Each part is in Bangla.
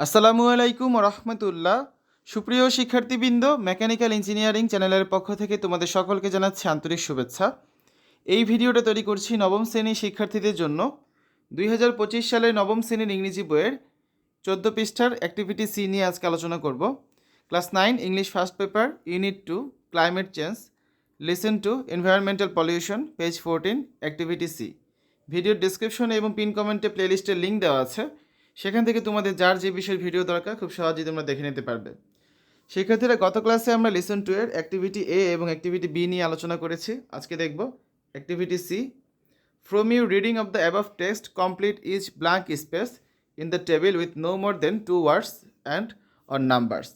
আসসালামু আলাইকুম রহমতুল্লাহ। সুপ্রিয় শিক্ষার্থীবৃন্দ, মেকানিক্যাল ইঞ্জিনিয়ারিং চ্যানেলের পক্ষ থেকে তোমাদের সকলকে জানাচ্ছি আন্তরিক শুভেচ্ছা। এই ভিডিওটা তৈরি করছি নবম শ্রেণীর শিক্ষার্থীদের জন্য। 2025 সালের নবম শ্রেণীর ইংরেজি বইয়ের 14 পৃষ্ঠার অ্যাক্টিভিটি সি নিয়ে আজকে আলোচনা করব। Class 9 English first paper, unit 2 climate change, listen to environmental pollution, page 14, activity C. ভিডিওর ডিসক্রিপশনে এবং পিন কমেন্টে প্লেলিস্টের লিঙ্ক দেওয়া আছে, সেখান থেকে তোমাদের যার যে বিষয়ের ভিডিও দরকার খুব সহজেই তোমরা দেখে নিতে পারবে। শিক্ষার্থীরা, গত ক্লাসে আমরা লিসন টু এর অ্যাক্টিভিটি এ এবং অ্যাক্টিভিটি বি নিয়ে আলোচনা করেছি। আজকে দেখব activity C. From you reading of the above text complete each blank space in the table with no more than 2 words and or numbers.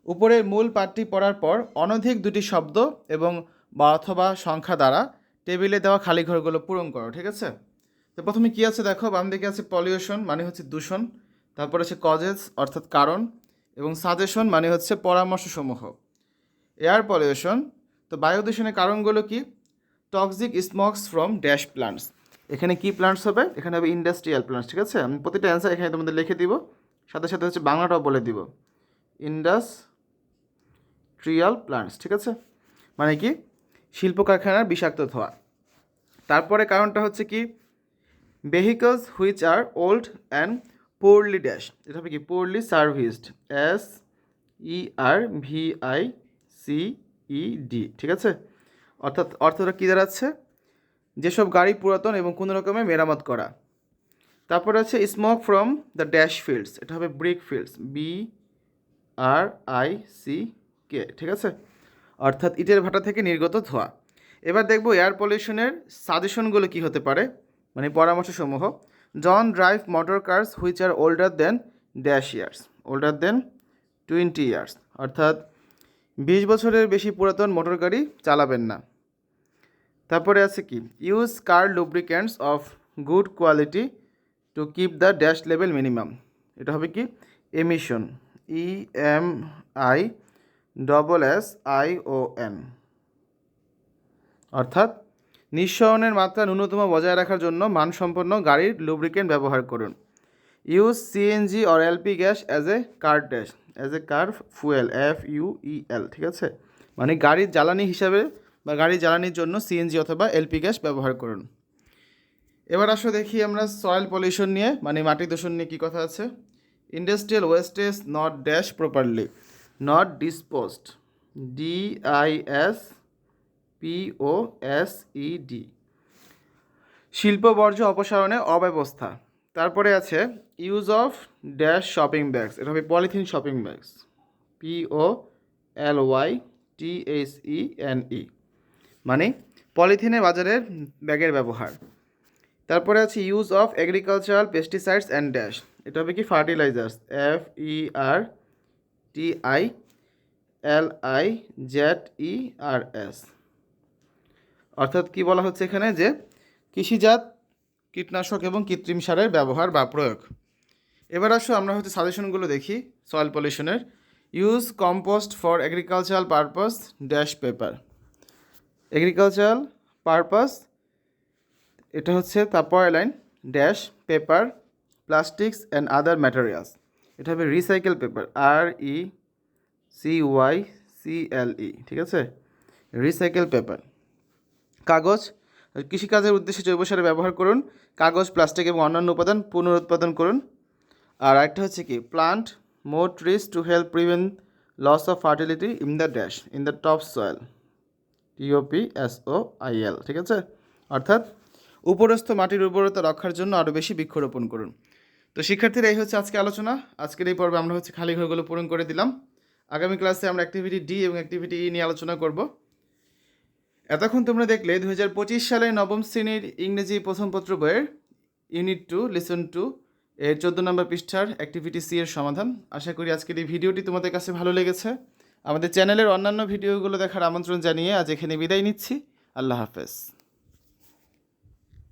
উপরের মূল পাঠটি পড়ার পর অনধিক দুটি শব্দ এবং বা অথবা সংখ্যা দ্বারা টেবিলে দেওয়া খালি ঘরগুলো পূরণ করো। ঠিক আছে? তো প্রথমে কী আছে দেখো, বাম দিকে আছে পলিউশন মানে হচ্ছে দূষণ, তারপর আছে কজেস অর্থাৎ কারণ, এবং সাজেশন মানে হচ্ছে পরামর্শসমূহ। এয়ার পলিউশন, তো বায়ু দূষণের কারণগুলো কি? Toxic smokes from dash plants. এখানে কি প্লান্টস হবে? এখানে হবে ইন্ডাস্ট্রিয়াল প্লান্টস। ঠিক আছে, আমি প্রতিটা অ্যান্সার এখানে তোমাদের লিখে দিব, সাথে সাথে হচ্ছে বাংলাটাও বলে দিব, ইন্ডাস্ট্রিয়াল প্লান্টস। ঠিক আছে, মানে কি? শিল্প কারখানার বিষাক্ত ধোঁয়া। তারপরে কারণটা হচ্ছে কি? Vehicles which are old and poorly dash. এটা হবে কি? Poorly serviced, SERVICED। ঠিক আছে, অর্থাৎ অর্থটা কী দাঁড়াচ্ছে? যেসব গাড়ি পুরাতন এবং কোনো রকমে মেরামত করা। তারপরে আছে smoke from the dash fields. এটা হবে ব্রিক ফিল্ডস, BRICK। ঠিক আছে, অর্থাৎ ইটের ভাটা থেকে নির্গত ধোঁয়া। এবার দেখব এয়ার পলিউশনের সাজেশনগুলো কী হতে পারে, মানে পরামর্শসমূহ। John drive motor cars which are older than dash years, older than 20 years, অর্থাৎ 20 বছরের বেশি পুরাতন মোটর গাড়ি চালাবেন না। তারপরে আছে কি? Use car lubricants of good quality to keep the dash level minimum. এটা হবে কি? এমিশন, EMISSION, অর্থাৎ নিঃসরণের মাত্রা ন্যূনতম বজায় রাখার জন্য মানসম্পন্ন গাড়ির লুব্রিকেন্ট ব্যবহার করুন। Use CNG or LP gas as a car dash, as a car fuel, FUEL। ঠিক আছে, মানে গাড়ির জ্বালানি হিসাবে বা গাড়ির জ্বালানির জন্য CNG অথবা LP গ্যাস ব্যবহার করুন। এবার আসো দেখি আমরা সয়েল পলিউশন নিয়ে, মানে মাটি দূষণ নিয়ে কী কথা আছে। Industrial wastage not dash properly, not disposed, DISPOSED। শিল্প বর্জ্য অপসারণে অব্যবস্থা। তারপরে আছে use of dash shopping bags. এটা হবে পলিথিন শপিং ব্যাগস, POLYTHENE, মানে পলিথিনের বাজারের ব্যাগের ব্যবহার। তারপরে আছে use of agricultural pesticides and dash. এটা হবে কি? Fertilisers, FERTILIZERS। অর্থাৎ কি বলা হচ্ছে এখানে? যে কৃষিজাত কীটনাশক এবং কৃত্রিম সারের ব্যবহার বা প্রয়োগ। এবার আসো আমরা হচ্ছে সাজেশনগুলো দেখি সয়েল পলিউশনের। Use compost for agricultural purpose dash paper, agricultural purpose, এটা হচ্ছে তারপর line dash paper, plastics and other materials. এটা হবে রিসাইকেল পেপার, RECYCLE। ঠিক আছে, রিসাইকেল পেপার। কাগজ, কৃষিকাজের উদ্দেশ্যে জৈব সার ব্যবহার করুন। কাগজ, প্লাস্টিক এবং অন্যান্য উপাদান পুনরুৎপাদন করুন। আর একটা হচ্ছে কি? Plant more trees to help prevent loss of fertility in the dash in the top soil, TOPSOIL। ঠিক আছে, অর্থাৎ উপরস্থ মাটির উর্বরতা রক্ষার জন্য আরও বেশি বৃক্ষরোপণ করুন। তো শিক্ষার্থীরা, এই হচ্ছে আজকে আলোচনা। আজকের এই পর্বে আমরা হচ্ছে খালি ঘরগুলো পূরণ করে দিলাম। আগামী ক্লাসে আমরা অ্যাক্টিভিটি ডি এবং অ্যাক্টিভিটি ই নিয়ে আলোচনা করব। এতক্ষণ তোমরা দেখলে 2025 সালের নবম শ্রেণীর ইংরেজি প্রথম পত্র বইয়ের ইউনিট 2 লিসন টু এর 14 নম্বর পৃষ্ঠার অ্যাক্টিভিটি সি এর সমাধান। আশা করি আজকের এই ভিডিওটি তোমাদের কাছে ভালো লেগেছে। আমাদের চ্যানেলের অন্যান্য ভিডিওগুলো দেখার আমন্ত্রণ জানিয়ে আজ এখানে বিদায় নিচ্ছি। আল্লাহ হাফেজ।